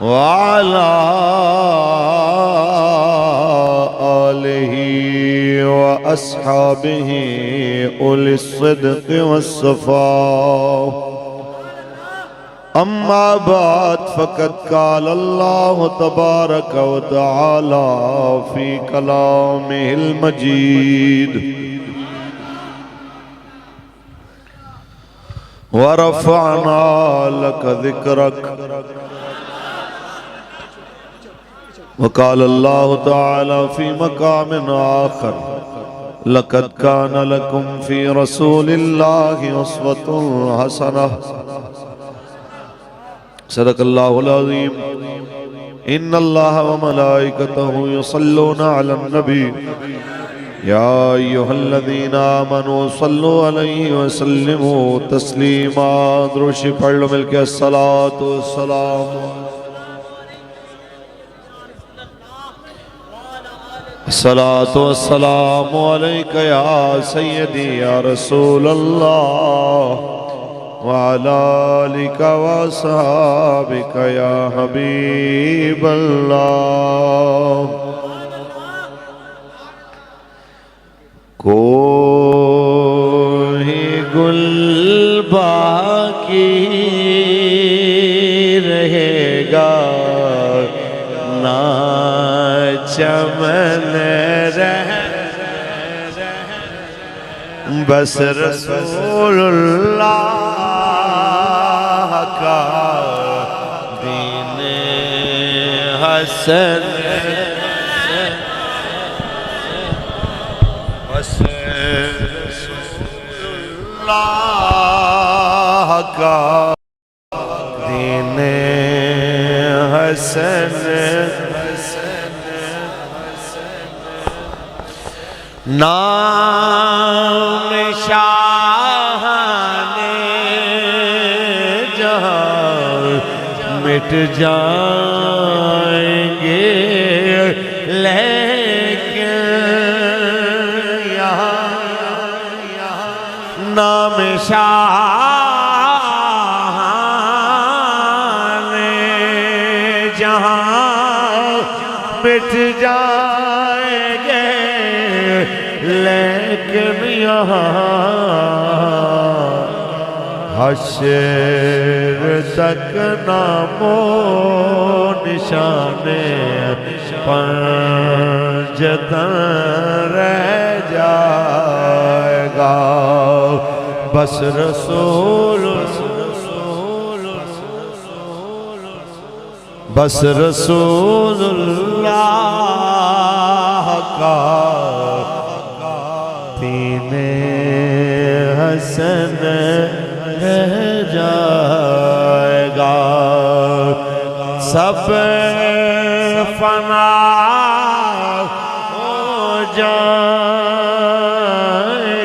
وعلى آله وأصحابه أولي الصدق والصفاء. أما بعد فقد قال الله تبارك وتعالى في كلامه المجيد: ورفعنا لك ذكرك. وقال الله تعالى في مقام آخر: لقد كان لكم في رسول الله أسوة حسنة. صدق الله العظيم. إن الله وملائكته يصلون على النبي يا أيها الذين آمنوا صلوا عليه وسلموا تسليما. درود پڑھ لو مل کے: الصلاة والسلام الصلاة والسلام عليك يا سيدي يا رسول الله وعلى آلك وأصحابك يا حبيب الله. کوئی گل باقی رہے گا نہ چمن رہ، بس رسول اللہ کا دین حسن، بس رسول اللہ کا دین حسن. نام شاہان جہاں مٹ جائیں گے، لیکن یہاں نام شاہان جہاں مٹ جائیں گے، لیکن یہاں حشر تک نام و نشان پنجتن رہ جائے گا. بس رسول بس رسول اللہ کا دین حسن رہ جائے گا. سب فنا ہو جائیں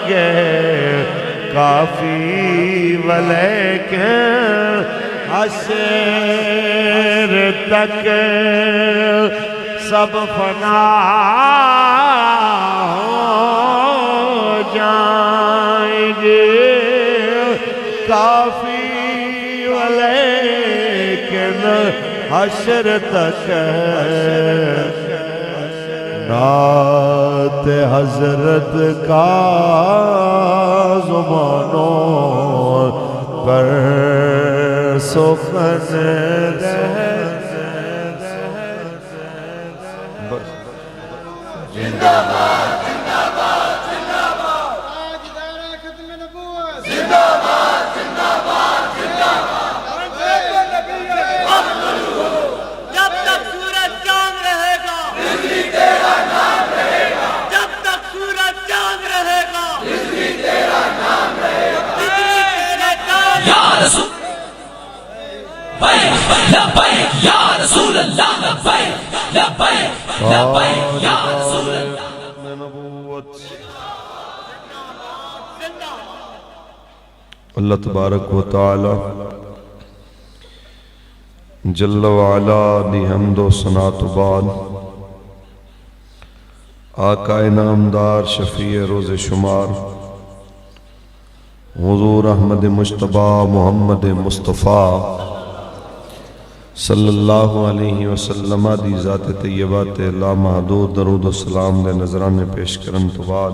گے کافی، ولیکن حشر تک سب فنا ہو جائیں گے کافی، ولیکن حشر تک نعت حضرت کا زبانوں پر سخن رہ. زندہ باد زندہ باد زندہ باد آج ادارہ ختم نبوت. زندہ باد زندہ باد زندہ باد. جب تک سورج چاند رہے گا بجلی تیرا نام رہے گا. جب تک سورج چاند رہے گا بجلی تیرا نام رہے گا. بجلی تیرا نام یا رسول لبیک یا رسول اللہ، لبیک لبیک لبیک یا رسول اللہ. اللہ تبارک و تعالی جل وعلا دی حمد و ثنا تو بعد آقا انعامدار شفیع روز شمار حضور احمد مجتبی محمد مصطفیٰ صلی اللہ علیہ وسلم دی ذات طیبہ تے لا محدود درود و سلام دے نظرانے پیش کرن تو بعد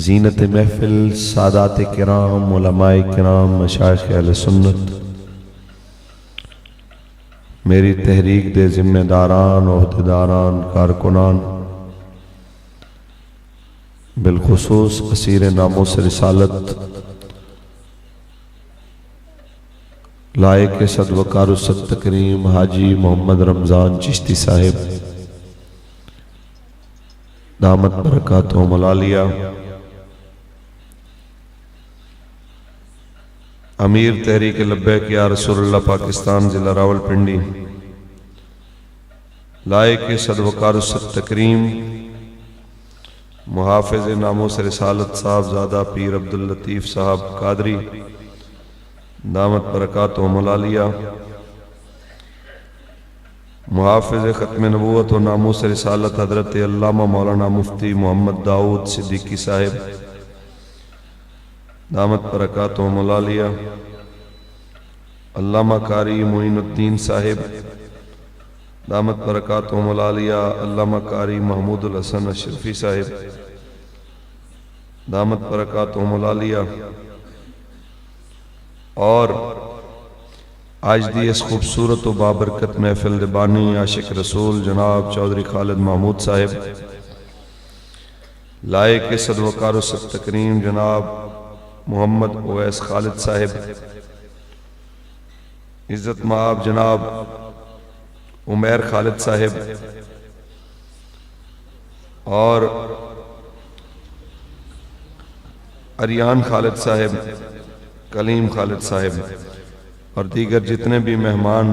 زینت محفل سادات کرام علماء کرام مشائخ اہل سنت میری تحریک دے ذمہ داران عہدیداران کارکنان بالخصوص اسیر ناموس رسالت لائق صد وقار و صد تکریم حاجی محمد رمضان چشتی صاحب دامت برکاتہم العالیہ، امیر تحریک لبیک یا رسول اللہ پاکستان ضلع راول پنڈی، لائق صد وقار و صد تکریم محافظ ناموس رسالت صاحب زادہ پیر عبداللطیف صاحب قادری دامت برکاتہم العالیہ، محافظ ختم نبوت و ناموس رسالت حضرت علامہ مولانا مفتی محمد داؤد صدیقی صاحب دامت برکاتہم العالیہ، علامہ قاری معین الدین صاحب دامت برکاتہم العالیہ، علامہ قاری محمود الحسن اشرفی صاحب دامت برکاتہم العالیہ، اور آج دی اس خوبصورت و بابرکت محفل بانی عاشق رسول جناب چودھری خالد محمود صاحب، لائق صد وقار و صد تکریم جناب محمد اویس خالد صاحب، عزت مآب جناب عمیر خالد صاحب، اور اریان خالد صاحب، کلیم خالد صاحب اور دیگر جتنے بھی مہمان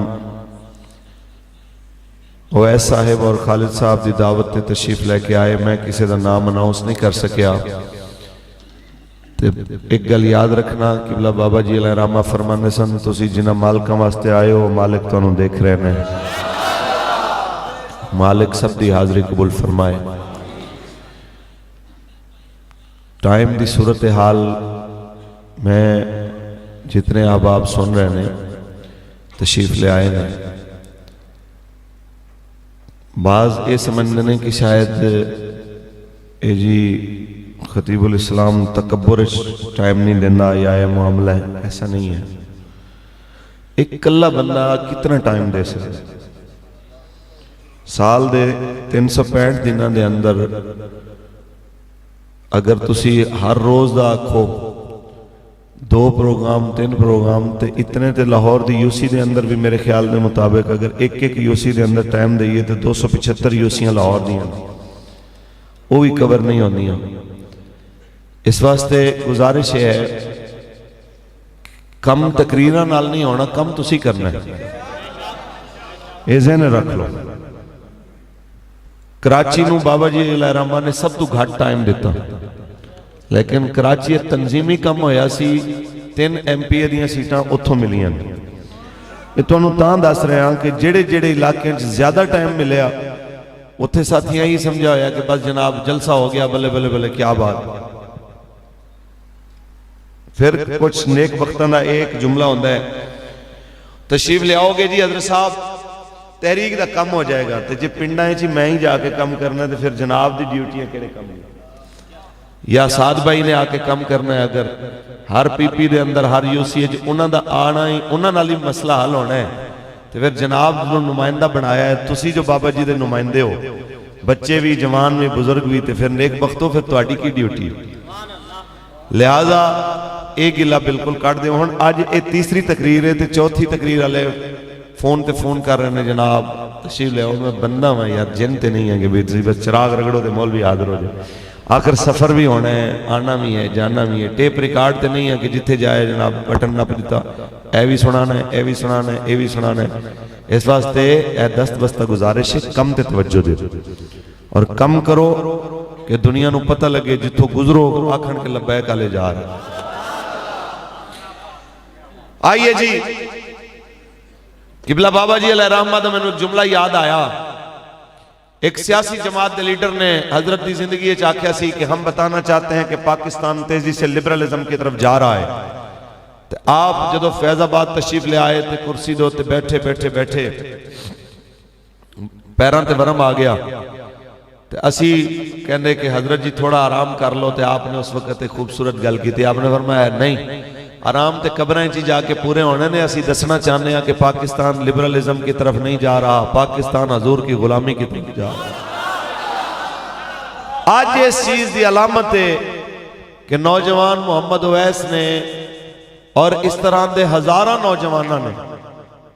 اویس صاحب اور خالد صاحب دی دعوت تے تشریف لے کے آئے، میں کسی دا نام اناؤنس نہیں کر سکیا۔ ایک گل یاد رکھنا، قبلہ بابا جی علیہ رحمہ فرمانے سن تسی جنہ مالکاں واسطے آئے ہو مالک تو انہوں دیکھ رہے ہیں، مالک سب دی حاضری قبول فرمائے۔ ٹائم دی صورتحال میں جتنے احباب سن رہے ہیں تشریف لے آئے ہیں، بعض یہ سمجھنے ہیں کہ شاید اے جی خطیب الاسلام تکبر ٹائم نہیں دینا یا یہ معاملہ ہے، ایسا نہیں ہے۔ ایک کلہ بندہ کتنا ٹائم دے سکتے؟ سال دے 365 دنوں دے اندر اگر تسی ہر روز دا آکھو 2 پروگرام 3 پروگرام تے اتنے تے لاہور دی یوسی دے اندر بھی میرے خیال دے مطابق اگر ایک یوسی دے اندر ٹائم دئیے تے 275 یوسیاں لاہور دیاں وہ بھی کور نہیں ہوندیاں۔ اس واسطے گزارش ہے کم تقریرہ نال نہیں ہونا، کم تسی کرنا ہے، یہ ذہن رکھ لو۔ کراچی نو بابا جی علیہ رحمہ نے سب تو گھٹ ٹائم دیتا، لیکن کراچی تنظیمی کم ہویا سی 3 MP دیاں سیٹاں اتھوں ملیاں۔ یہ تو انہوں تاں دس رہے ہیں کہ جڑے علاقے زیادہ ٹائم ملیا اتھے ساتھیاں ہی سمجھا ہویا کہ بس جناب جلسہ ہو گیا، بلے بلے بلے کیا بات۔ پھر کچھ نیک وقتاں دا ایک جملہ ہوندہ ہے، تشریف لے آؤ گے جی حضرت صاحب تحریک دا کم ہو جائے گا، تو جی پنڈا ہے جی میں ہی جا کے کم کرنا ہے، تو پھر جناب دی ڈیوٹیاں کیڑے کم ہیں، یا سعد بھائی نے آ کے کم کرنا ہے۔ اگر ہر پی دے اندر ہر یوسی ہے انہاں دا آنا ہی انہاں نال ہی مسئلہ حل ہونا ہے، تو پھر جناب جو نمائندہ بنایا ہے تسی جو بابا جی دے نمائندے ہو، بچے بھی جوان بھی بزرگ بھی، تو پھر نیک بختوں پھر تواڈی کی ڈیوٹی ہے۔ لہذا ایک گلہ بالکل کٹ دے۔ ہن آج اے تیسری تقریر ہے تے چوتھی تقریر والے فون تے فون کر رہے ہیں جناب تشریف لے آؤ، میں بندہ ہوں یار، جن تے نہیں ہے کہ بس چراغ رگڑو تے مولوی حاضر ہو جائے۔ آخر سفر بھی ہونا ہے، آنا بھی ہے، جانا بھی ہے، ٹیپ ریکارڈ تے نہیں ہے کہ جتھے جائے جناب بٹن نہ پجتا اے بھی سنانا ہے، اے بھی سنانا ہے، اے بھی سنانا ہے۔ اس واسطے اے دست بستہ گزارش ہے کم تے توجہ دے اور کم کرو کہ دنیا نو پتہ لگے، جتھوں گزرو آکھن کے لبیک آلے جا رہے۔ آئیے جی قبلہ بابا جی علیہ رحمہ دا میں نے جملہ یاد آیا، ایک سیاسی جماعت دے لیڈر نے حضرت دی زندگی چاکھیا سی کہ ہم بتانا چاہتے ہیں کہ پاکستان تیزی سے لبرلزم کی طرف جا رہا ہے، تے آپ جدو فیض آباد تشریف لے آئے تے کرسی دو تے بیٹھے بیٹھے بیٹھے پیران تے ورم آ گیا تے اسی کہنے کہ حضرت جی تھوڑا آرام کر لو تے آپ نے اس وقت ایک خوبصورت گل کی تھی. آپ نے فرمایا نہیں آرام تے قبریں چی جا کے پورے ہونے نے. اسی دسنا چاہنے ہیں کہ پاکستان لبرلزم کی طرف نہیں جا رہا, پاکستان حضور کی غلامی کی طرف جا رہا. آج اس چیز دی علامت ہے کہ نوجوان محمد اویس نے اور اس طرح دے ہزارہ نوجوانہ نے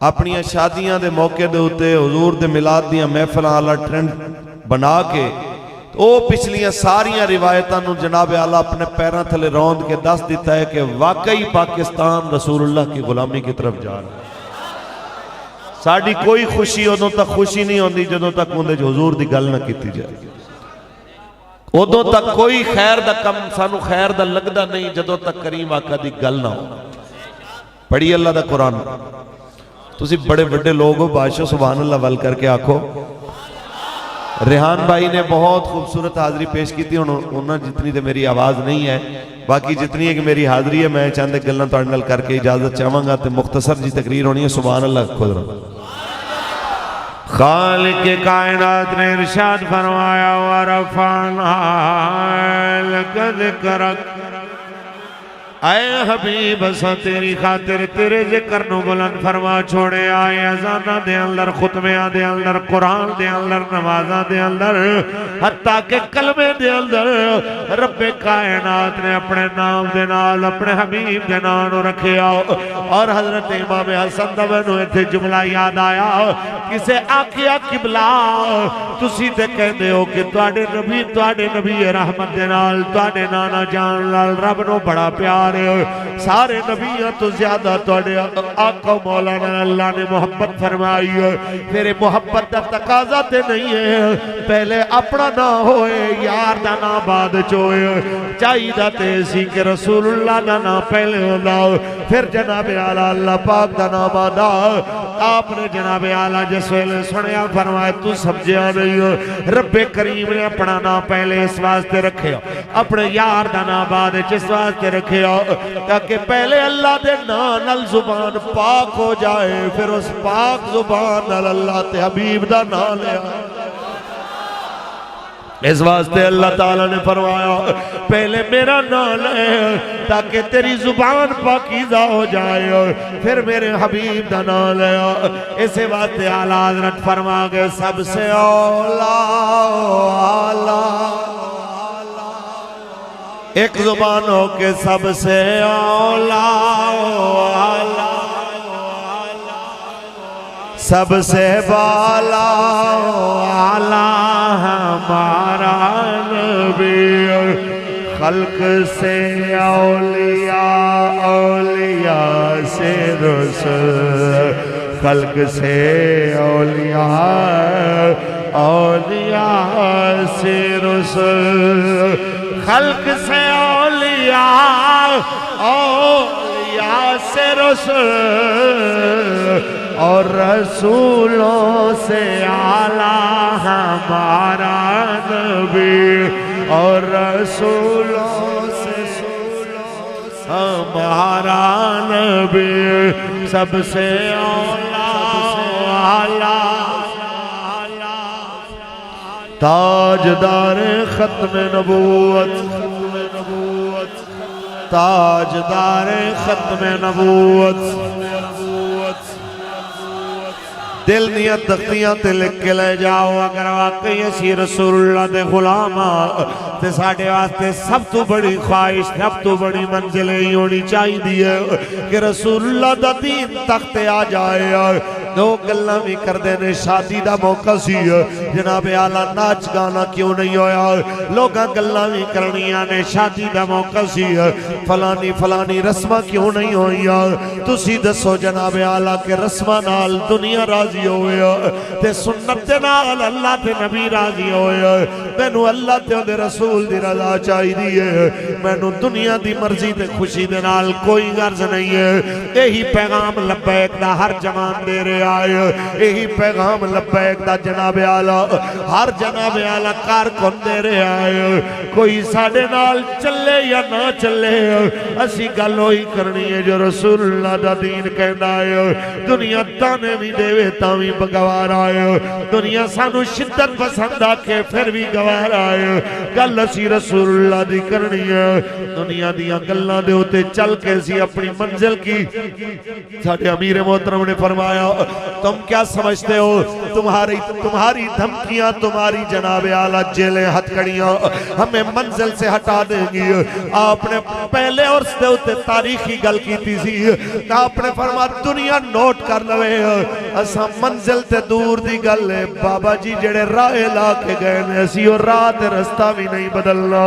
اپنی شادیاں دے موقع دے ہوتے حضور دے میلاد دیاں محفلہ والا ٹرینڈ بنا کے او پچھلیاں ساریاں روایتاں نو جناب اعلیٰ اپنے پیراں تھلے روند کے دس دیتا ہے کہ واقعی پاکستان رسول اللہ کی غلامی کی طرف جا رہا ہے. ساڑی کوئی خوشی ادوں تک خوشی نہیں ہوندی جدوں تک اندے جو حضور دی گل نہ کیتی جائے. ادوں تک کوئی خیر دا کم سانو خیر دا لگدا نہیں جدوں تک کریم آقا دی گل نہ ہو. پڑھی اللہ دا قرآن. تسی بڑے بڑے لوگ ہو, بادشاہ سبحان اللہ ول کر کے آکھو. ریحان بھائی نے بہت خوبصورت حاضری پیش کی تھی. انہوں جتنی تے میری آواز نہیں ہے, باقی جتنی ہے کہ میری حاضری ہے. میں چاندے گلنا تو انڈل کر کے اجازت چاہوں گا تے مختصر جی تقریر ہونی ہے. سبحان اللہ خود رہا. خالق کائنات نے ارشاد فرمایا وَرَفَعْنَا لَكَ ذِكْرَكَ. اے حبیب اسا تیری خاطر تیرے ذکر نو بلند فرما چھوڑے آئے. ازانہ دے اندر خطبیاں دے اندر قرآن دے اندر نمازاں دے اندر حتیٰ کہ کلمے دے اندر رب کائنات نے اپنے نام دے نال اپنے حبیب دے نام رکھے آؤ. اور حضرت امام حسن دبنو ایتھے جملہ یاد آیا. کسے آکھیا قبلہ تسی تے کہندے ہو کہ تواڈے نبی رحمت دے نال تواڈے نانا جان لال رب نو بڑا پیار سارے نبیوں تو زیادہ توڑے آقا مولانا اللہ نے محبت فرمائی ہے. میرے محبت دا تقاضا تے نہیں ہے پہلے اپنا نہ ہوئے یار دا نہ بعد چوئے. چاہیدہ تے اسی کہ رسول اللہ دا نہ پہلے ہونا پھر جناب اعلیٰ اللہ پاک دا نہ بعد. آپ نے جناب اعلیٰ جس ویلے سنیا فرمائے تو سمجھیا نہیں ہو. رب کریم نے اپنا نہ پہلے اس واسطے رکھے اپنے یار دا نہ بعد اس واسطے رکھے تاکہ پہلے اللہ دے نال زبان پاک ہو جائے پھر اس پاک زبان نال اللہ تے حبیب دا نام لیا. اس واسطے اللہ تعالیٰ نے فرمایا پہلے میرا نام لے تاکہ تیری زبان پاکیزہ ہو جائے پھر میرے حبیب دا نام لیا. اسے واسطے اعلیٰ حضرت فرما گئے سب سے اولا ایک زبان ہو کے سب سے اولا سب سے بالا ہمارا نبی. خلق سے اولیاء اولیاء سے رسول خلق سے اولیاء اولیاء سے رسول خلق سے اولیاء اولیاء سے رسول اور رسولوں سے اعلیٰ ہمارا نبی اور رسولوں سے ہمارا نبی. سب سے اعلیٰ تاجدار ختم نبوت تاجدار ختم نبوت. دل دیاں تختیاں تے لکھ کے لے جاؤ اگر واقعی اسی رسول اللہ دے غلام تے ساڑھے واسطے سب تو بڑی خواہش سب تو بڑی منزل ہی ہونی چاہی دیئے کہ رسول اللہ دا دین تخت آ جائے. دو گلہ بھی کر دینے شادی دا موقع سی جناب اعلیٰ ناچ گانا کیوں نہیں ہویا. لوگاں گلہ بھی کرنیاں نے شادی دا موقع سی فلانی رسمہ کیوں نہیں ہویا. تسی دسو جناب اعلیٰ کے رسمہ نال دنیا راضی ہویا تے سنت نال اللہ تے نبی راضی ہویا. میں نو اللہ تے دے رسول دی رضا چاہی دیئے. میں نو دنیا دی مرضی تے خوشی دے نال کوئی غرض نہیں ہے. یہی پیغام لبیک دا ہر جوان دے رہے آئے یہی پیغام لبیک دا جناب آلہ ہر جناب آلہ کارکن دے رہے آئے کوئی ساڑے نال چلے یا نہ چلے اسی گل ہوئی کرنی ہے جو رسول اللہ دا دین کہنا ہے دنیا تانے بھی دے وے تاوی بگوار آئے دنیا سانو شدت پسند آکے پھر بھی گوار آئے گل اسی رسول اللہ دی کرنی ہے دنیا دیا گلہ دے ہوتے چل کے سی اپنی منزل کی ساڑھے امیر محترم نے فرمایا تم کیا سمجھتے ہو تمہاری دھمکیاں تمہاری جناب اعلیٰ جیلیں ہتھکڑیاں ہمیں منزل سے ہٹا دیں گی آپ نے پہلے اور سے ہوتے تاریخی گل کی تھی سی آپ نے فرمایا دنیا نوٹ کر لوے اسا منزل تے دور دی گل ہے بابا جی جڑے راہ لا کے گئے نے اسی اور رات رستہ بھی نہیں بدلنا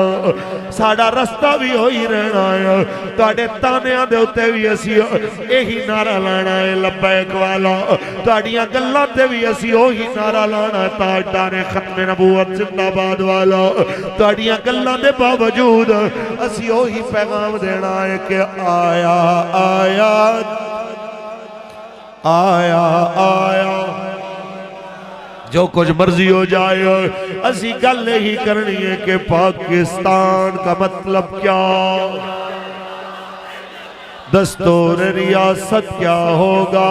ساڑا رستہ بھی ہوئی رہنا ہے تاڑے تانیاں دے ہوتے بھی اسی یہی نعرہ لانا ہے لبیک والا تاڑیاں گلہ تے بھی اسی یہی نعرہ لانا ہے تاجدار ختم نبوت زندہ باد والا تاڑیاں گلہ دے باوجود اسی یہی پیغام دینا ہے کہ آیا آیا آیا آیا جو کچھ مرضی ہو جائے اسی گل ہی کرنی ہے کہ پاکستان کا مطلب کیا دستور ریاست کیا ہوگا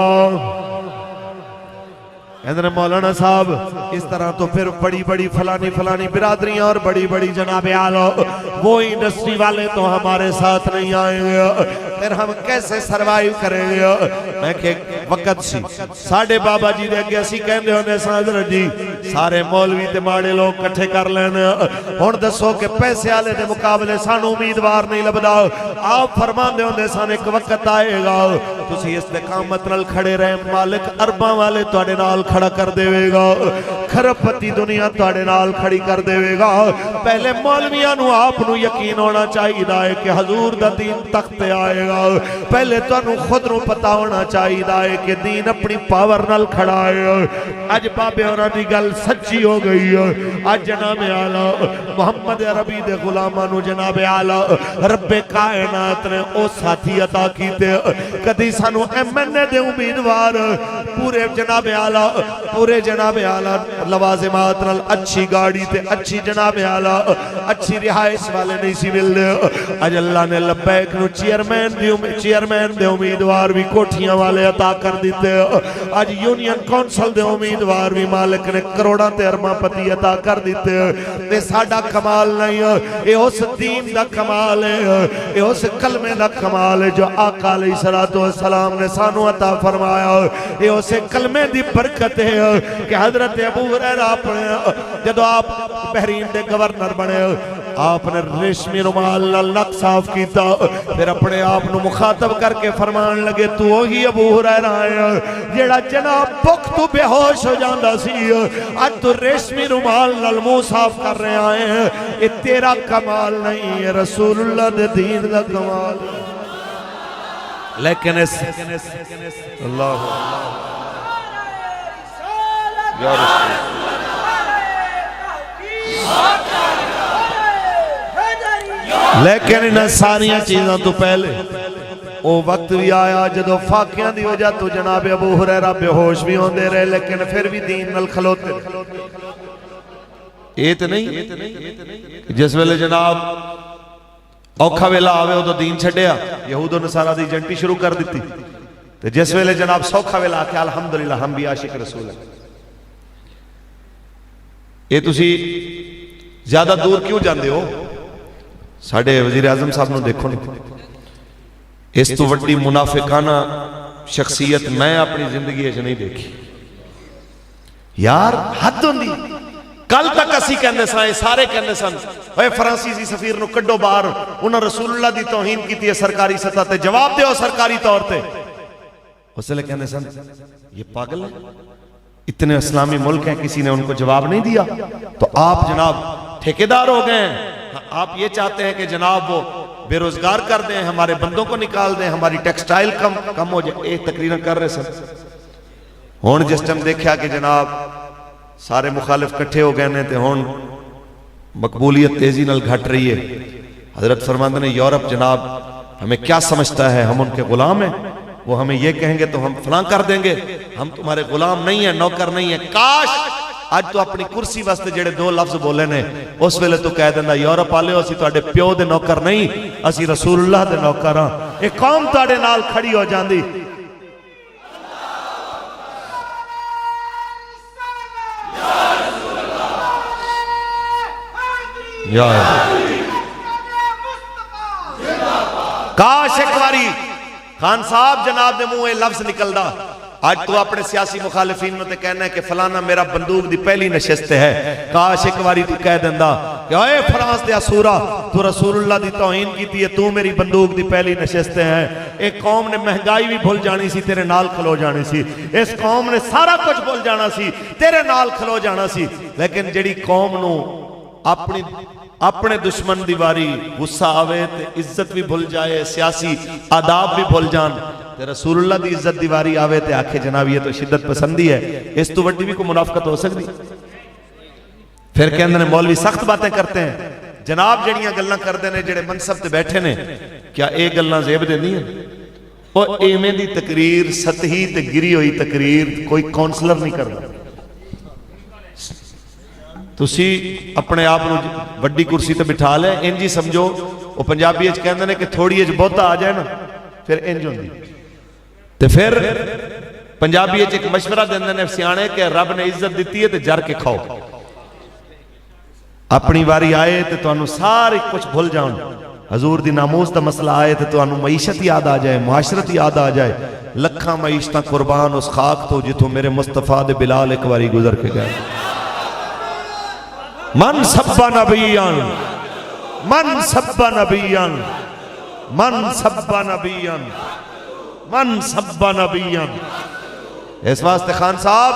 حضرت مولانا صاحب اس طرح تو پھر بڑی بڑی فلانی برادریاں اور بڑی بڑی جناب اعلیٰ وہ انڈسٹری والے تو ہمارے ساتھ نہیں آئیں گے پھر ہم کیسے سروائیو کریں گے میں کہ وقت سی ساڑھے بابا جی دے گیا سی کہنے ہونے حضرت جی سارے مولوی تے ماڑے لوگ کٹھے کر لینے ہون دسو کہ پیسے آلے دے مقابلے سانو امیدوار نہیں لبدا آپ فرمان دے ہونے سان ایک وقت آئے گا تسی استقامت نال کھڑے رہے مالک ارباں والے توڑے نال کھڑا کر دے گا کھرپتی دنیا توڑے نال کھڑی کر دے گا پہلے مولویانو آپ نو یقین ہونا چاہیے دائے کہ حضور دا دین تخت آئے گا پہلے تو انہوں خود نو پتا ہونا چاہیے دائے کہ دین اپنی پاور نال کھڑا ہے آج بابے ہونا دی گل سچی ہو گئی ہے آج جناب اعلیٰ محمد عربی دے غلامانو جناب اعلیٰ رب کائنات نے او ساتھی عطا کیتے کدی سانو ایم-این-اے دے امیدوار پورے جناب اعلیٰ پورے جناب اعلیٰ لوازمات نال اچھی گاڑی تے اچھی جناب اعلیٰ اچھی رہائش والے نہیں سی مل دے آج اللہ نے لبیک نو چیئرمین دے امیدوار بھی کوٹھیاں والے عطا کر دیتے آج یونین کونسل دے امیدوار بھی مالک نے کروڑا تے ارماں پتی عطا کر دیتے یہ ساڑا کمال نہیں ہے یہ اس دین دا کمال ہے یہ اس کلمے دا کمال ہے جو آقا علیہ السلام نے سانو عطا فرمایا یہ اس کلمے دی برکت ہے کہ حضرت ابو ہریرہ اپنے جدو آپ بحرین دے گورنر بنے آپ نے ریشمی رومال نک صاف کیتا پھر اپنے آپ نو مخاطب کر کے فرمان لگے تو وہی ابو ہریرہ ہے جیڑا جناب بک تو بے ہوش ہو جاندہ سی آج تو ریشمی رومال نلمو صاف کر رہے آئے ہیں یہ تیرا کمال نہیں ہے رسول اللہ دے دین دا کمال لیکن اس اللہ یا رسول لیکن انہیں ساریاں چیزاں تو پہلے وہ وقت بھی آیا جدو فاقیاں دی وجہ تو جناب ابو ہریرہ بے ہوش بھی ہوندے رہے لیکن پھر بھی دین نل کھلوتے ایت نہیں جس ویلے جناب اوکھا ویلا آوے ہو تو دین چھڑیا یہود و نصارہ دی جنٹی شروع کر دیتی تو جس ویلے جناب سوکھا ویلا آکے الحمدللہ ہم بھی عاشق رسول ہیں یہ تسی زیادہ دور کیوں جاندے ہو ساڑھے وزیر اعظم صاحب نے دیکھو نہیں اس تو وڈی منافقانہ شخصیت میں اپنی زندگی ایسے نہیں دیکھی یار حد ہوندی کل تک اسی کہندے سائے سارے کہندے سن اے فرانسیسی سفیر نو کڈو بار انہوں رسول اللہ دی توہین کی تھی سرکاری سطح تے جواب دے ہو سرکاری طور تے اس لئے کہندے سن یہ پاگل ہے اتنے اسلامی ملک ہیں کسی نے ان کو جواب نہیں دیا تو آپ جناب ٹھیکیدار ہو گئے ہیں آپ یہ چاہتے ہیں کہ جناب وہ بے روزگار کر دیں ہمارے بندوں کو نکال دیں ہماری ٹیکسٹائل کم ہو جائے ایک تقریریں کر رہے سن ہون جس ٹائم دیکھا کہ جناب سارے مخالف کٹھے ہو گئے ہیں ہون مقبولیت تیزی نل گھٹ رہی ہے حضرت فرماندہ نے یورپ جناب ہمیں کیا سمجھتا ہے ہم ان کے غلام ہیں وہ ہمیں یہ کہیں گے تو ہم فلاں کر دیں گے، ہم تمہارے غلام نہیں ہیں، نوکر نہیں ہیں۔ کاش اج تو اپنی کرسی واسطے جڑے دو لفظ بولے نے اس ویلے تو کہہ دینا یورپ والے اسی تواڈے پیو دے نوکر نہیں، اسی رسول اللہ دے نوکر ہاں۔ ایک قوم تواڈے نال کھڑی ہو جاندی۔ کاش ایک باری خان صاحب جناب دے منہ لفظ نکلدا، آج تو اپنے سیاسی مخالفین نے کہنا ہے کہ فلانا میرا بندوق دی پہلی نشست ہے، کاش ایک باری تو کہہ دیندا کہ اے فرانس دیا سورا تو رسول اللہ دی توہین کیتی ہے، تو میری بندوق دی پہلی نشست ہے۔ ایک قوم نے مہنگائی بھی بھول جانی سی، تیرے نال کھلو جانی سی۔ اس قوم نے سارا کچھ بھول جانا سی، تیرے نال کھلو جانا سی۔ لیکن جڑی قوم نو اپنے دشمن دی واری غصہ آوے تے عزت بھی بھول جائے، سیاسی آداب بھی بھول جان، تے رسول اللہ دی عزت دی واری آوے تے آکھے جناب یہ تو شدت پسندی ہے، اس تو وڈی بھی کوئی منافقت ہو سکتی؟ پھر کہندے نے مولوی سخت باتیں کرتے ہیں، جناب جڑیاں گلاں کردے نے جڑے منصب تے بیٹھے نے، کیا اے گلاں زیب دیندی ہیں؟ او ایویں دی تقریر سطحی تے گری ہوئی تقریر کوئی کونسلر نہیں کردا۔ تسی اپنے آپ نو وڈی کرسی تے بٹھا لے، انجی سمجھو وہ پنجابی اچ کہندے نے کہ تھوڑی اچ بہتا آ جائے نا پھر انج ہوندی۔ تے پھر پنجابی اچ ایک مشورہ دیندے نے سیانے کہ رب نے عزت دیتی ہے تے جر کے کھاؤ، اپنی واری آئے تے تانوں سارے کچھ بھول جاؤں، حضور دی ناموس دا مسئلہ آئے تے تانوں معیشت یاد آ جائے، معاشرت یاد آ جائے، لکھاں معیشتاں قربان اس خاک تو جتوں میرے مصطفیٰ دے بلال ایک واری گزر کے گئے۔ من سب نبیان، من سب نبیان، من سب نبیان، من سب نبیان۔ اس واسطے خان صاحب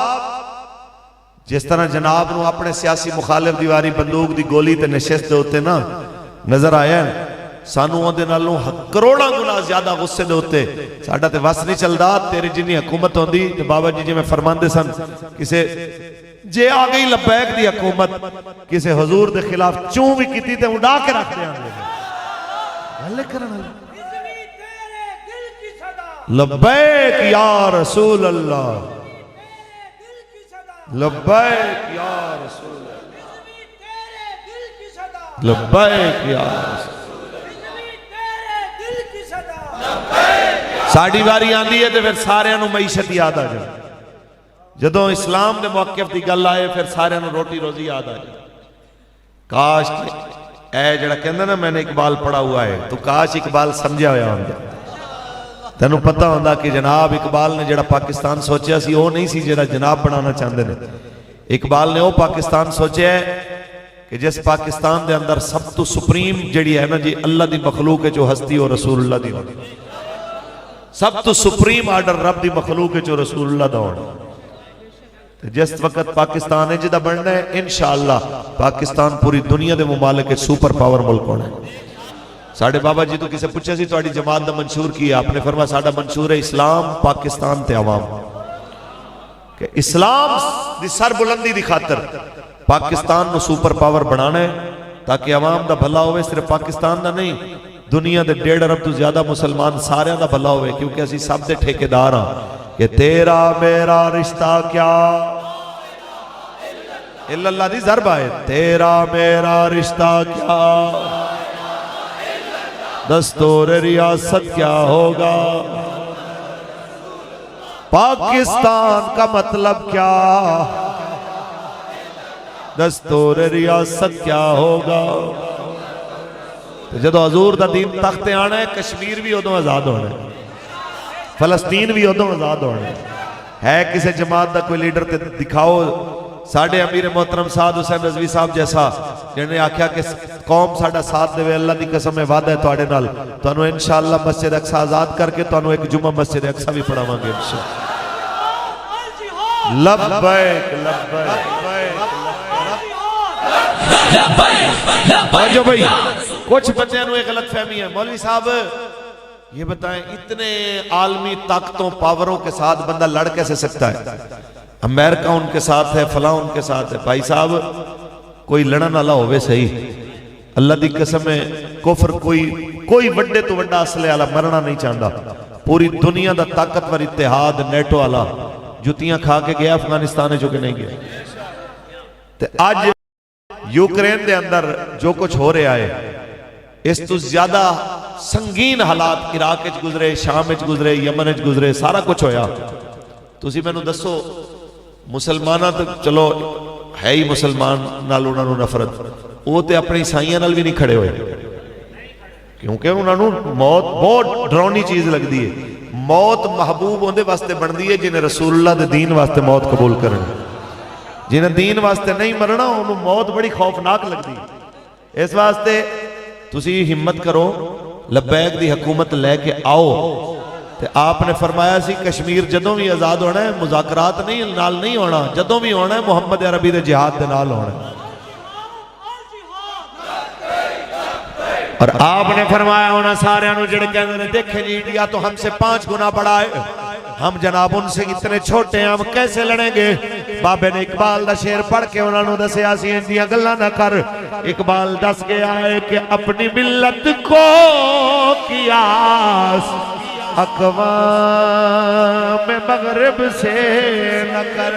جس طرح جناب نو اپنے سیاسی مخالف دیواری بندوق دی گولی تے نشست دے ہوتے نا نظر آیا ہے، سانو اون دے نالوں کروڑاں گنا زیادہ غصے دے ہوتے، ساڈا تے وس نہیں چلدا، تیری جنی حکومت ہوندی تے بابا جی میں فرماندے سن کسے جے آ گئی لبیک دی حکومت کسے حضور دے خلاف چوں بھی کیتی تے اڑا کے رکھ دے آندے اللہ کرنا لبیک یا رسول اللہ، لبیک یا رسول اللہ، لبیک یا رسول اللہ۔ ساڑھی باری آندی ہے تو پھر سارے انہوں معیشت یاد آ جائے، جدوں اسلام دے موقف دی گل آئے پھر سارے انہوں روٹی روزی یاد آ جائے۔ کاش اے جڑا کہندہ نا میں نے اقبال پڑھا ہوا ہے تو کاش اقبال سمجھا ہویا ہوں گا، تینوں پتہ ہوندہ کہ جناب اقبال نے جڑا پاکستان سوچیا سی وہ نہیں سی جڑا جناب بنانا چاہندے نے۔ اقبال نے وہ پاکستان سوچیا ہے کہ جس پاکستان دے اندر سب تو سپریم جڑی ہے نا جی اللہ دی مخلوق ہے جو ہستی ہو رسول اللہ دی ہونے، سب تو سپریم آرڈر رب دی مخلوق ہے جو رسول اللہ دا ہونے۔ جس وقت پاکستان ہے جدہ بڑھنا ہے انشاءاللہ پاکستان پوری دنیا دے ممالک سوپر پاور ملک ہونا ہے۔ ساڑھے بابا جی تو کسے پوچھا سی تو آڑی جماعت دا منشور کیا، آپ نے فرمایا ساڑھا منشور ہے اسلام پاکستان تے عوام، کہ اسلام دی سر بلندی دی خاطر پاکستان نو سوپر پاور بنانا ہے تاکہ عوام دا بھلا ہوئے، صرف پاکستان دا نہیں دنیا دے 1.5 ارب تو زیادہ مسلمان سارے دا بھلا ہوئے، کیونکہ اسی سب دے ٹھیکیدار ہاں کہ تیرا میرا رشتہ کیا اللہ دی ضرب آئے، تیرا میرا رشتہ کیا دستور ریاست کیا ہوگا، پاکستان کا مطلب کیا دستور ریاست کیا ہوگا۔ جدو حضور دا دین تختے آنا ہے کشمیر بھی ادھوں آزاد ہونا ہے، فلسطین بھی ادھوں آزاد ہونا ہے۔ کسے جماعت دا کوئی لیڈر تے دکھاؤ ساڑھے امیر محترم سعد حسین رضوی صاحب جیسا جنہوں نے آکھیا کہ قوم ساڑھا ساتھ دے اللہ دی قسم وعدہ ہے توڑے نال تو انہوں انشاءاللہ مسجد اقصی آزاد کر کے تو انہوں ایک جمعہ مسجد اقصی بھی پڑھا مانگے انشاءاللہ۔ لبیک لبیک جو بھئی کچھ بچے انہوں ایک غلط فہمی ہے، مولوی صاحب یہ بتائیں اتنے عالمی طاقتوں پاوروں کے ساتھ بندہ لڑ کیسے سکتا ہے؟ امریکہ ان کے ساتھ ہے، فلاں ان کے ساتھ ہے۔ بھائی صاحب کوئی لڑن اللہ ہوئے صحیح، اللہ دی قسم ہے کفر کوئی وڈے تو وڈا اصلے والا مرنا نہیں چاہتا، پوری دنیا دا طاقتور اتحاد نیٹو والا جتیاں کھا کے گیا افغانستان جو کہ نہیں گیا. تے آج یوکرین دے اندر جو کچھ ہو رہا ہے اس تو زیادہ سنگین حالات عراق وچ گزرے، شام وچ گزرے، یمن وچ گزرے، سارا کچھ ہویا. تسی مینوں دسو مسلماناں تے چلو ہے ہی مسلمان نال انہاں نوں نفرت، وہ تے اپنے عیسائیاں نال بھی نہیں کھڑے ہوئے کیونکہ انہاں نوں موت بہت ڈراؤنی چیز لگدی ہے. موت محبوب ہوندے واسطے بندی ہے جنہیں رسول اللہ دے دین واسطے موت قبول کرن، جنہیں دین واسطے نہیں مرنا انہوں موت بڑی خوفناک لگدی. اس واسطے تسی ہمت کرو، لبیک دی حکومت لے کے آؤ. تے آپ نے فرمایا سی کشمیر جدوں بھی آزاد ہونا ہے مذاکرات نہیں نال نہیں ہونا، جدوں بھی ہونا ہے محمد عربی دے جہاد دے نال ہونا ہے. اور آپ نے فرمایا ہونا سارے انہوں جڑے کہنے نے دیکھیں جی انڈیا تو ہم سے 5 گنا بڑا ہے، ہم جناب ان سے اتنے چھوٹے ہیں، ہم کیسے لڑیں گے. بابے نے اقبال دا شعر پڑھ کے انہوں نے دسے آسی اندیاں گلہ نہ کر. اقبال دس گیا ہے کہ اپنی ملت کو قیاس اقوام مغرب سے نہ کر،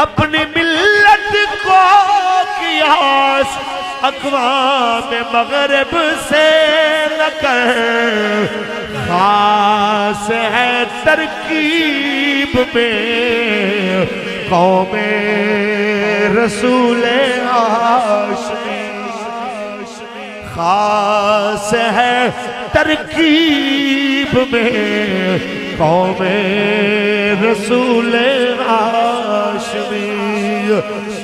اپنی ملت کو قیاس اقوام مغرب سے نہ کر. خاص ہے ترکیب میں قوم رسول ہاشمی، خاص ہے ترکیب میں قوم رسول ہاشمی.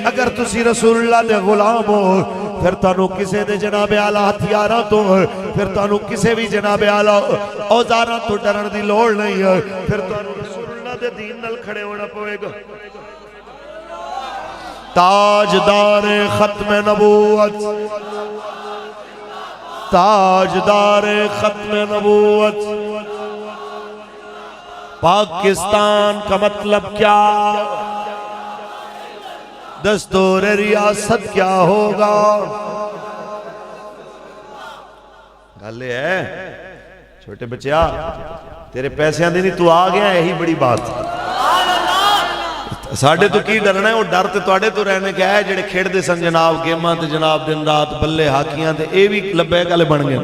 اگر تسی رسول اللہ دے غلام ہو پھر تانوں کسے دے جناب اعلیٰ ہتھیاراں تو، پھر تانوں کسے بھی جناب اعلیٰ اوزاراں تو ڈرن دی لوڑ نہیں ہے، پھر تانوں رسول اللہ دے دین نال کھڑے ہونا پوے گا. تاجدار ختم نبوت، تاجدار ختم نبوت، پاکستان کا مطلب کیا، دستور ریاست کیا ہوگا. گالے ہے چھوٹے بچیا تیرے پیسے آن دی نہیں تو آ گیا یہی بڑی بات. ساڑھے تو کی ڈرنا ہے وہ ڈر تے تو آڑے تو رہنے کیا ہے جڑے کھیڑ دے سن جناب گیماں تے جناب دن رات بلے ہاکیاں تے اے بھی لبے گالے بن گئے.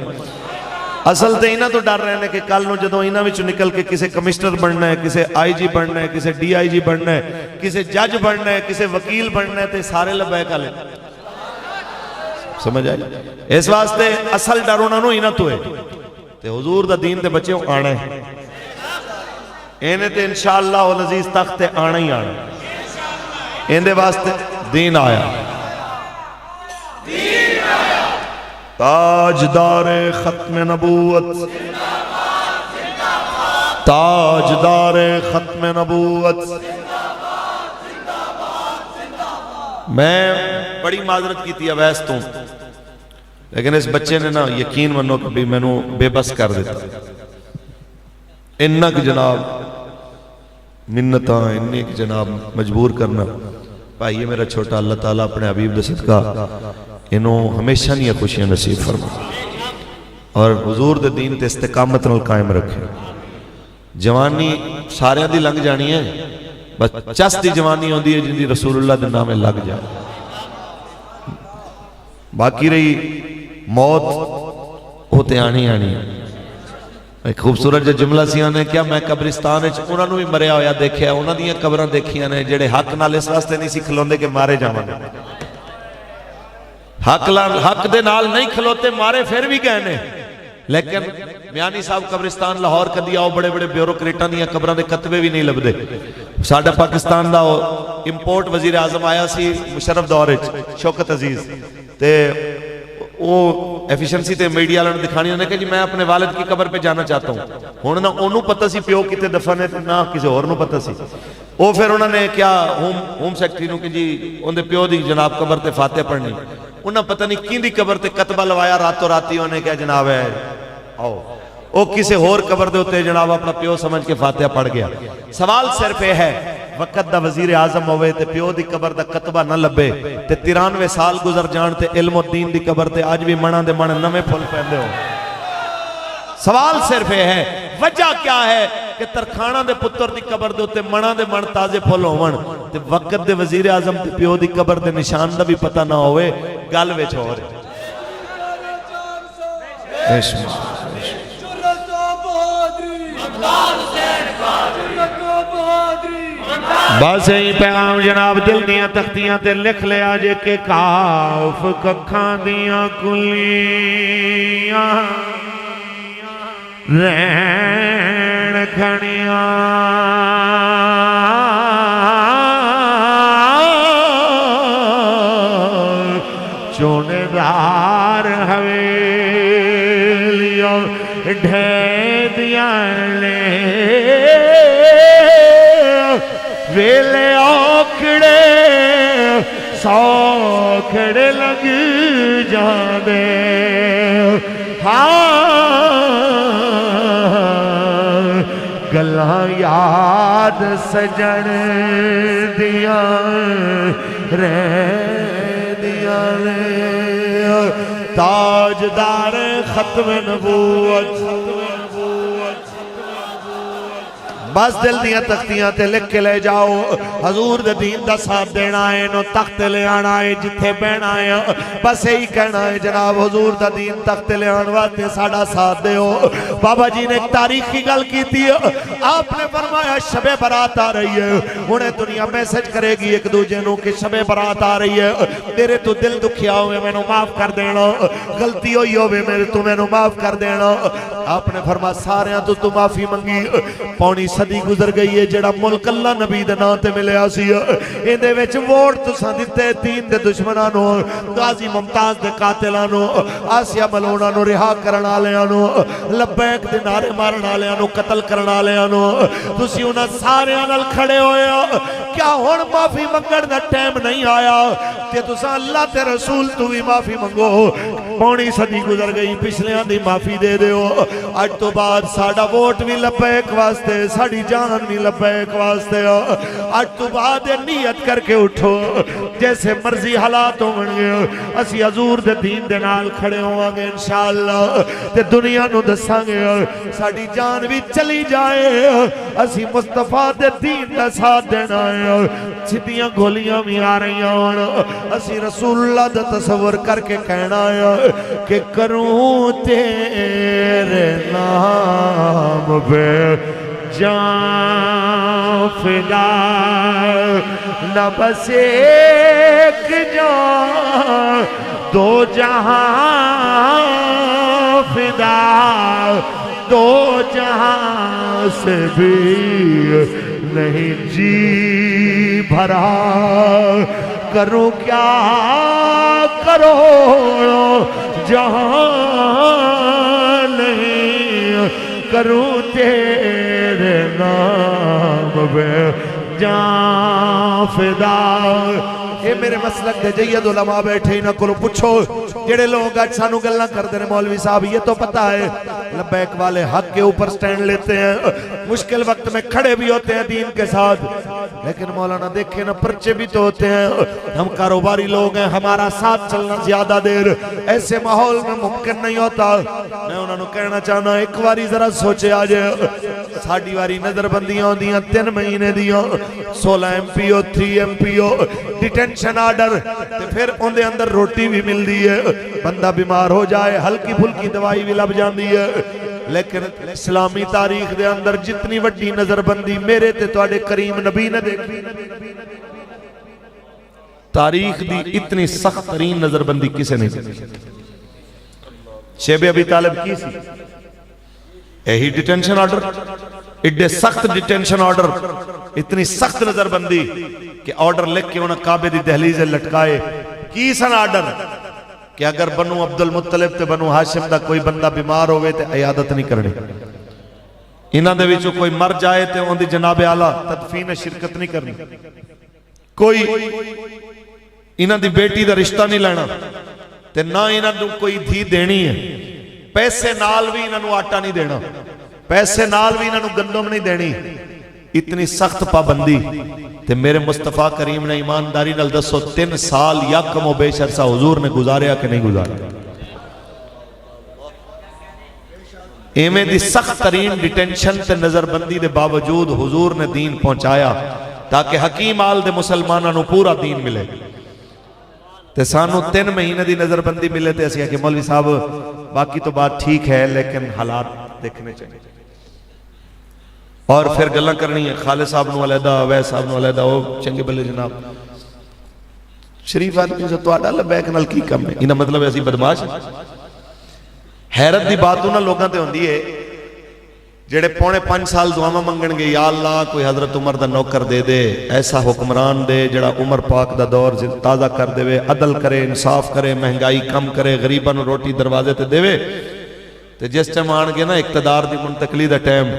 اصل تے انہاں تو ڈر رہنے کہ کل نو جدوں انہاں وچ نکل کے کسے کمشنر بننا ہے، کسے آئی جی بننا ہے، کسے ڈی آئی جی بننا ہے، کسے جج بننا ہے، کسے وکیل بننا ہے تے سارے لبے گالے. سمجھ آئی؟ اس واسطے اصل ڈر انہاں نو انہاں تو ہے تے حضور دا دین تے بچے آنا ہے. انہیں تے انشاءاللہ العزیز تخت تے آنا ہی آنا. اندے واسطے دین آیا، تاجدار ختم نبوت، تاجدار ختم نبوت. میں بڑی معذرت کی تھی اویس تو، لیکن اس بچے نے نا یقین منو کہ بھی میں نو بے بس کر دیتا. انک جناب منتاں انک جناب مجبور کرنا. بھائی یہ میرا چھوٹا اللہ تعالیٰ اپنے حبیب دے صدقہ انہوں ہمیشہ نہیں خوشیاں نصیب فرما اور حضور دے دین تے استقامت نال قائم رکھے. جوانی سارے دی لنگ جانی ہے، بس چس دی جوانی ہوندی ہے جن دی رسول اللہ دے نامے لگ جائے. باقی رہی موت ہوتے آنی آنی. ایک خوبصورت جو جملہ سیاں نے کیا میں قبرستان انہوں نے بھی مریا ہویا دیکھیا، انہوں نے قبران دیکھیاں نے جڑے حق نال اس واسطے نہیں سی کھلوندے کہ مارے جاواں. حق دے نال نہیں کھلوتے مارے پھر بھی کہنے. لیکن میانی صاحب قبرستان لاہور کدی آؤ بڑے بڑے بیوروکریٹاں دیاں قبران دے کتبے بھی نہیں لبدے. ساڈا پاکستان دا امپورٹ وزیر اعظم آیا سی مشرف دور وچ شوکت عزیز تے وہ ایفیشنسی تے میڈیا والوں نے دکھانی نے کہ جی میں اپنے والد کی قبر پہ جانا چاہتا ہوں. ہن نہ انہوں پتہ سی پیو کتے دفن ہے نہ کسی اور نو پتہ سی. وہ پھر انہوں نے کیا ہوم سیکٹری نو کہ جی اون دے پیو دی جناب قبر تے فاتحہ پڑھنی. انہاں پتہ نہیں کیندی قبر تے کتبہ لوایا راتوں راتی انہیں کیا جناب ہے آؤ وہ کسی اور قبر دے ہوتے جناب اپنا پیو سمجھ کے فاتحہ پڑھ گیا. سوال صرف یہ ہے وقت دا وزیر اعظم ہوئے تے پیو دی قبر دا کتبہ نہ لبے تے 93 سال گزر جان تے علم و دین دی قبر تے آج بھی منہ دے منہ نمے پھول پہندے ہو. سوال صرف یہ ہے وجہ کیا ہے کہ ترکھانہ دے پتر دی قبر دے ہوتے منا دے من تازے پھول ہون تے وقت دے وزیر اعظم دی پیو دی قبر دے نشان دا بھی پتہ نہ ہوئے گل وچ ہو رہے بس یہی پیغام جناب دل دیاں تختیاں تے لکھ لیا جے کہ کاف ککھاں دیاں کلیاں رین کھڑیاں چونے دار حویلیوں ڈھے دیاں لے ویلے اوکڑے سوکھڑے لگ جاندے گلاں یاد سجن دیاں رہ دیاں تاجدار ختم نبوت بس دل دیاں تختیاں تے لکھ کے لے جاؤ حضور دے دین دا ساتھ دینا ہے نو تخت لے آنا ہے جتھے بہنا ہے بس یہی کہنا ہے جناب حضور دا دین تخت لے آن واسطے ساڑا ساتھ دے ہو بابا جی نے ایک تاریخ کی گل کی تھی آپ نے فرمایا شب برات آ رہی ہے انہیں دنیا میسج کرے گی ایک دوجے نو کہ شب برات آ رہی ہے تیرے تو دل دکھیا ہوئے میں نو معاف کر دینا غلطی ہوئی ہوئے میرے تو میں نو معاف کر دینا آپ نے فرمایا سارے ہیں تو معافی منگی پونی صدی گزر گئی ہے جڑا ملک اللہ نبی دے نام تے ملے آسی ان دے وچ ووٹ تساں دتے تین دے دشمنانو غازی ممتاز دے قاتلانو آسیہ ملونہ نو رہا کرن والےانو لبیک دے نعرے مارن والےانو قتل کرن والےانو تسی انہاں سارے نال کھڑے ہوئے کیا ہن معافی منگن دا ٹائم نہیں آیا کہ تساں اللہ تے رسول تو بھی معافی منگو پونی صدی گزر گئی پچھلیاں دی معافی دے دیو اج تو بعد ساڈا ووٹ بھی لبیک واسطے ساڈی جان بھی لبیک واسطے آج تو بعد نیت کر کے اٹھو جیسے مرضی حالات ہوں گے اسی حضور دے دین دے نال کھڑے ہوں گے انشاءاللہ تے دنیا نو دساں گے ساڑی جان بھی چلی جائے اسی مصطفیٰ دے دین دا ساتھ دینا ہے چھتیاں گھولیاں بھی آ رہی ہیں اسی رسول اللہ دا تصور کر کے کہنا ہے کہ کروں تیرے نام پہ جان فدا نہ بس ایک جان دو جہاں فدا دو جہاں سے بھی نہیں جی بھرا کروں کیا کرو جہاں نہیں کروں تیرے نام پہ جان فدا اے میرے مسلک دے جید علماء بیٹھے ہی نہ کرو پوچھو جڑے لوگ آج سانو گلنا کر دینے مولوی صاحب یہ تو پتہ ہے لبیک والے حق کے اوپر سٹینڈ لیتے ہیں مشکل وقت میں کھڑے بھی ہوتے ہیں دین کے ساتھ لیکن مولانا دیکھیں نا پرچے بھی تو ہوتے ہیں ہم کاروباری لوگ ہیں ہمارا ساتھ چلنا زیادہ دیر ایسے ماحول میں ممکن نہیں ہوتا میں انہوں نے کہنا چاہنا ایک واری ذرا سوچے آجے ساڑھی واری نظر بندیاں دیاں 3 مہینے دیاں 16 MPO 3 MPO ڈیٹینشن آرڈر پھر ان دے اندر روٹی بھی مل دی ہے بندہ بیمار ہو جائے ہلکی پھلکی دوائی بھی لب جان دی ہے لیکن اسلامی تاریخ دے اندر جتنی وڈی نظر بندی میرے تے توڑے کریم نبی نے دیکھ تاریخ دی اتنی سخت ترین نظر بندی کسے نہیں شیب ابی طالب کی سی یہی ڈیٹینشن آرڈر ایڈے سخت ڈیٹینشن آرڈر اتنی سخت نظر بندی کہ آرڈر لکھ کے انہیں کعبے دی دہلیزے لٹکائے کی سن آرڈر کہ اگر بنو عبد المطلب تے بنو ہاشم دا کوئی بندہ بیمار ہوئے تے عیادت نہیں کرنی انہاں دے وچوں کوئی مر جائے تے ان دی جناب اعلیٰ تدفین شرکت نہیں کرنی کوئی انہاں دی بیٹی دا رشتہ نہیں لینا تے نہ انہاں دو کوئی دھی دینی ہے پیسے نال بھی انہاں نو آٹا نہیں دینا پیسے نال بھی انہاں نو گندم نہیں دینی اتنی سخت پابندی تے میرے مصطفیٰ کریم نے ایمانداری نال دسو 3 سال یا کم و بیش عرصہ حضور نے گزاریا کہ نہیں گزاریا ایویں دی سخت ترین ڈیٹینشن تے نظر بندی دے باوجود حضور نے دین پہنچایا تاکہ حکیم آل دے مسلمانوں نو پورا دین ملے. تے سانو 3 مہینے دی نظر بندی ملے تے اسی کہ مولوی صاحب باقی تو بات ٹھیک ہے لیکن حالات دیکھنے چاہیے. اور پھر گلاں کرنی ہے خالد صاحب نو علیحدہ ویس صاحب نو علیحدہ او چنگے بلے جناب شریف آدمی سے تہاڈا لبیک نال کی کم ہے انہاں مطلب ایسی بدماش. حیرت دی بات انہاں لوگاں تے ہوندی ہے جڑے 4.5 سال دعاواں منگن گے یا اللہ کوئی حضرت عمر دا نوکر دے دے ایسا حکمران دے جڑا عمر پاک دا دور تازہ کر دے عدل کرے انصاف کرے مہنگائی کم کرے غریباں نو روٹی دروازے تے دے. تے جس ٹائم آن گے نا اقتدار دی منتقلی دا ٹائم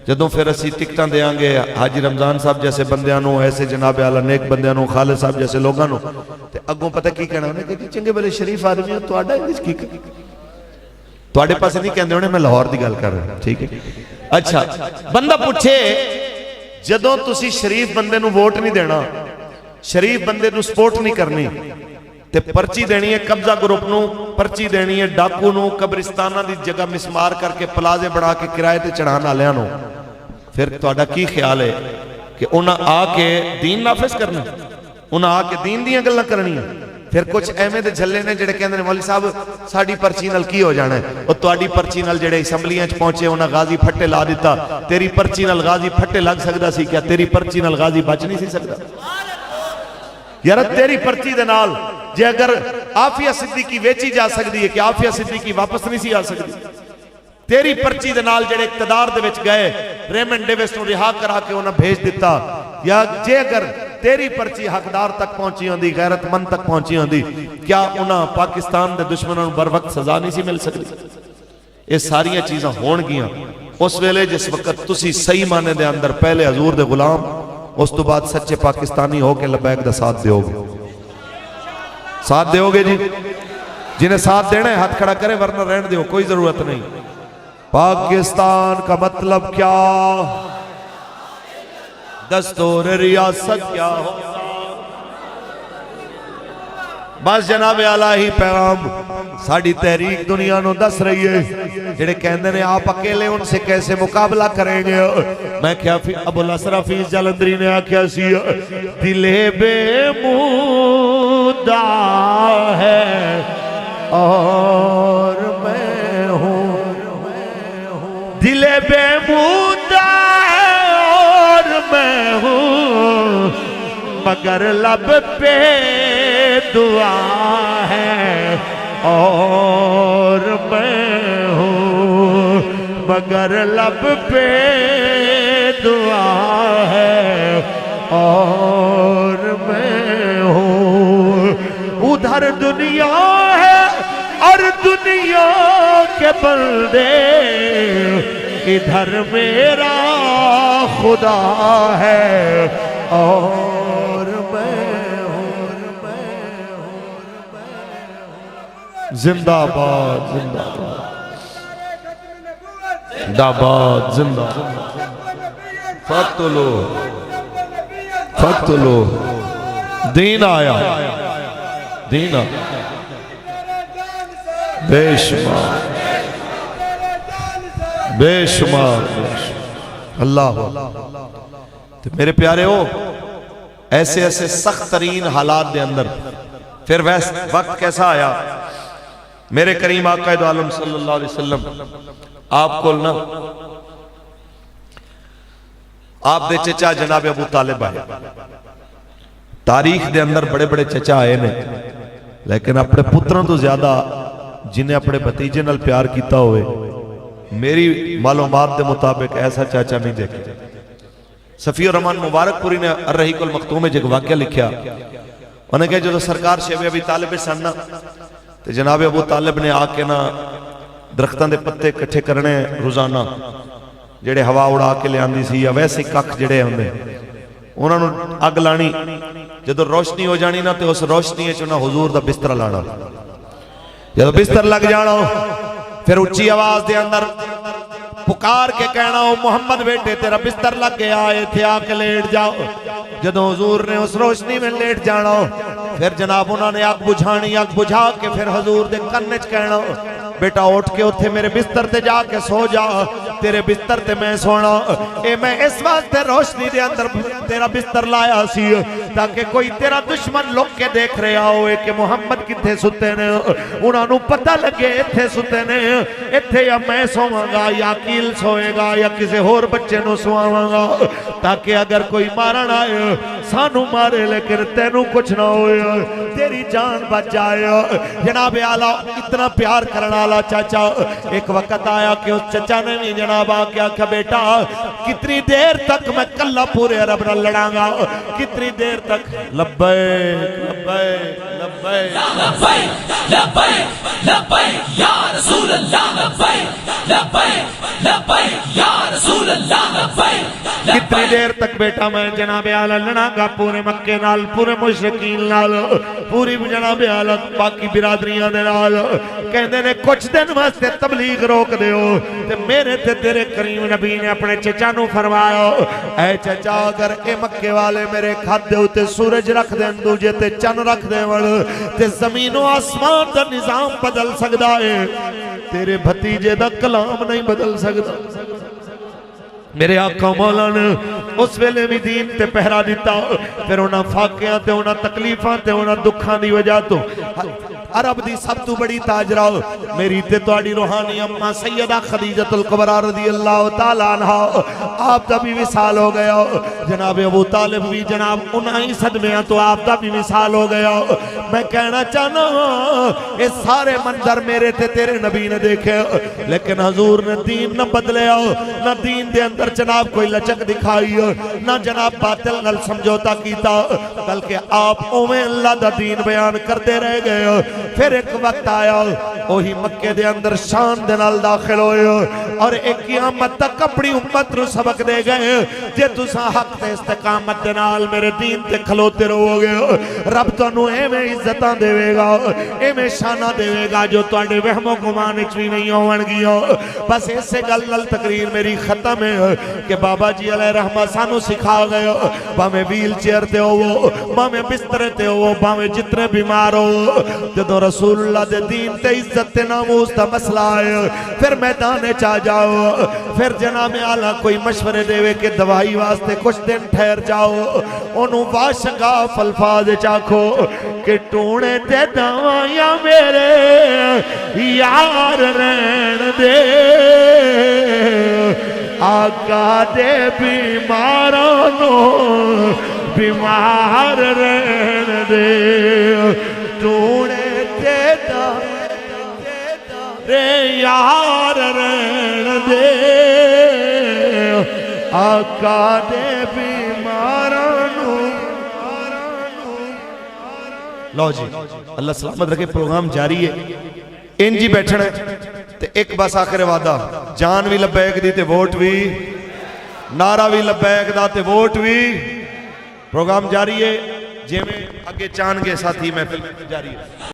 جدوں پھر اسی ٹکٹاں دیاں گے حاجی رمضان صاحب جیسے بندیاں نو ایسے جناب اعلیٰ نیک بندیاں نو خالد صاحب جیسے لوگاں نو تے اگوں پتہ کی کہنا انہیں کہ چنگے بلے شریف آدمی تہاڈا انگلش کی تواڈے پاس نہیں کہندے ہونے میں لاہور دی گل کر رہا ٹھیک ہے. اچھا بندہ پوچھے جدوں تسی شریف بندے نو ووٹ نہیں دینا شریف بندے نو سپورٹ نہیں کرنی تے پرچی دینی ہے قبضہ گروپ نو پرچی دینی ہے ڈاکو نو قبرستانہ دی جگہ مسمار کر کے پلازے بڑھا کے کرائے تے چڑھان آلیاں نو پھر تہاڈا کی خیال ہے کہ انہاں آ کے دین نافذ کرنا انہاں آ کے دین دیاں گلاں کرنی ہیں. پھر کچھ ایویں دے جھلے نے جڑے کہندے نے مولوی صاحب ساڈی پرچی نال کی ہو جانا ہے او تہاڈی پرچی نال جڑے اسمبلیاں وچ پہنچے انہاں غازی پھٹے لا دیتا تیری پرچی نال غازی پھٹے لگ سکدا سی کیا تیری پرچی نال غازی بچ نہیں سی سکدا یار تیری پرچی دے نال جے اگر عافیہ صدیقی ویچی جا سکدی ہے کہ عافیہ صدیقی واپس نہیں سی آ سکدی تیری پرچی دے نال جڑے اقتدار دے وچ گئے ریمنڈ ڈیوس نو رہا کرا کے انہاں بھیج دیتا یا جے اگر تیری پرچی حقدار تک پہنچی ہوندی غیرت مند تک پہنچی ہوندی کیا انہاں پاکستان دے دشمنوں بر وقت سزا نہیں سی مل سکتی. یہ ساریاں چیزاں ہون گیاں اس ویلے جس وقت تسی صحیح معنی دے اندر پہلے حضور دے غلام اس تو بعد سچے پاکستانی ہو کے لبیک دا ساتھ دیو گے ساتھ دیو گے جی جنہیں ساتھ دینا ہے ہاتھ کھڑا کرے ورنہ رہن دیو کوئی ضرورت نہیں. پاکستان کا مطلب کیا دستور ریاست کیا ہو بس جناب اعلیٰ ہی پیغام ساڑھی تحریک دنیا نو دس رہی ہے جڑے کہندے نے آپ اکیلے ان سے کیسے مقابلہ کریں گے. میں کیا ابو الاسر حفیظ جلندری نے آکھیا سی دلے بے مودہ ہے اور میں ہوں دلے بے مودہ ہے اور میں ہوں مگر لب پہ دعا ہے اور میں ہوں مگر لب پہ دعا ہے اور میں ہوں. ادھر دنیا ہے اور دنیا کے بندے ادھر میرا خدا ہے اور میں ہوں زندہ باد زندہ باد زندہ فقتلو دین آیا دین آیا بے شمار بے شمار اللہ تو میرے پیارے ہو ایسے ایسے سخت ترین حالات دے اندر پھر وقت کیسا آیا میرے کریم آقا دو عالم صلی اللہ علیہ وسلم آپ کو نا آپ دے چچا جناب ابو طالب آئے تاریخ دے اندر بڑے بڑے چچا آئے نے لیکن اپنے پتروں تو زیادہ جنہیں اپنے بھتیجے نال پیار کیتا ہوئے میری معلومات دے مطابق ایسا چاچا نہیں دیکھے. صفی الرحمن مبارک پوری نے الرحیق المختوم میں ایک واقعہ لکھیا انہیں کہا جو سرکار شیب ابی طالب سننا تو جناب ابو طالب نے آ کے نا درختان دے پتے کٹھے کرنے روزانہ جڑے ہوا اڑا کے لے آندی سی یا ویسے کک جڑے ہوندے انہوں نے اگ لانی جدو روشنی ہو جانی نا تو اس روشنی ہے چونہ حضور دا بستر لانا جدو بستر لگ جانا پھر اچھی آواز دے اندر پکار کے کہنا ہو محمد بیٹے تیرا بستر لگ گیا آئے تھے آکے لیٹ جاؤ جدو حضور نے اس روشنی میں لیٹ جانا پھر جناب انہوں نے آگ بجھانی آگ بجھا کے پھر حضور دے کرنچ کہنا بیٹا اٹھ کے اتھے میرے بستر تے جا کے سو جا، تیرے بستر تے میں سونا، اے میں اس واسطے روشنی دے اندر تیرا بستر لایا سی تاکہ کوئی تیرا دشمن لوگ کے دیکھ رہا ہوئے کہ محمد کتھے ستے نے، انہاں نو پتہ لگے اتھے ستے نے، اتھے یا میں سواں گا یا عقیل سوئے گا یا کسی اور بچے نو سواں گا، تاکہ اگر کوئی مارن آئے سانو مارے لیکن تینوں کچھ نہ ہوئے، تیری جان بچ جائے۔ جناب اعلیٰ اتنا پیار کرنا والا چاچا، ایک وقت آیا کہ اس چچا نے بھی جناب آکیا کہ بیٹا کتنی دیر تک میں کلہ پورے عرب نہ لڑاں گا، کتنی دیر تک؟ لبیک لبیک لبیک لبیک لبیک لبیک یا رسول اللہ، لبیک لبیک لبیک یا رسول اللہ، لبیک۔ کتنی دیر تک بیٹا میں جناب اعلیٰ لڑاں گا پورے مکے نال، پورے مشرکین نال، پوری جناب اعلیٰ باقی برادریاں دے نال، کہندے نے کچھ دن واسطے تبلیغ روک دیو، تے میرے تے تیرے کریم نبی نے اپنے چچا نو فرمایا اے چچا اگر اے مکے والے میرے کھاد دے ہوتے سورج رکھ دیں دوجے تے چن رکھ دیں وڑ تے زمین و آسمان دا نظام بدل سکدا ہے، تیرے بھتیجے دا کلام نہیں بدل سکدا۔ میرے آقا مولا نے اس ویلے بھی دین تے پہرا دیتا، پھر انہاں فاقیاں تے انہاں تکلیفاں تے انہاں دکھاں دی وجہ تو عرب دی سب تو بڑی تاجرہ میری تے توڑی روحانی اممہ سیدہ خدیجۃ الکبریٰ رضی اللہ تعالیٰ عنہ، آپ دا بھی وصال ہو گیا، جناب ابو طالب بھی جناب انہی صدمیاں تو آپ دا بھی وصال ہو گیا۔ میں کہنا چاہنا اس سارے منظر میرے تے تیرے نبی نے دیکھے، لیکن حضور نے دین نہ بدلے، نہ دین دے اندر جناب کوئی لچک دکھائی، نہ جناب باطل نل سمجھوتا کیتا، بلکہ آپ اویں اللہ دا دین بیان کرتے رہ گئے۔ پھر ایک وقت آیا وہی مکے دے اندر شان دے نال داخل ہوئے اور ایک قیامت تک اپنی امت رو سبق دے گئے، جے تساں حق تے استقامت دے نال میرے دین تے کھلوتے رہو گے، رب تانوں ایویں عزتاں دے گا، ایویں شاناں دے گا جو تواڈے وہم و گمان وچ وی نہیں ہون گیا۔ بس اسے گل نال تقریر میری ختم ہے کہ بابا جی علیہ رحمہ سانو سکھا گئے، باویں ویل چیئر تے ہو، باویں بستر تے ہو، باویں جتنے بیمار ہو، جدو رسول اللہ دے دین تے عزت تے ناموس دا مسئلہ آئے پھر میدان چاہ جاؤ، پھر جناب اعلیٰ کوئی مشورے دے کہ دوائی واسطے کچھ دن ٹھہر جاؤ، انہوں باشگاف الفاظ چاکھو کہ ٹونے تے دوائیاں میرے یار رہن دے، آقا دے بیمارانو بیمار رہن دے، ٹونے رے یار رہن دے، آقا دے بیمارانو۔ لو جی اللہ سلامت رکھے، پروگرام جاری ہے، انجی بیٹھنا ہے تے ایک بس آخر وعدہ، جان بھی لبیک دی تے ووٹ بھی، نعرہ بھی لبیک دا تے ووٹ بھی، پروگرام جاری ہے، جے میں آگے چان کے ساتھی محفل جاری ہے۔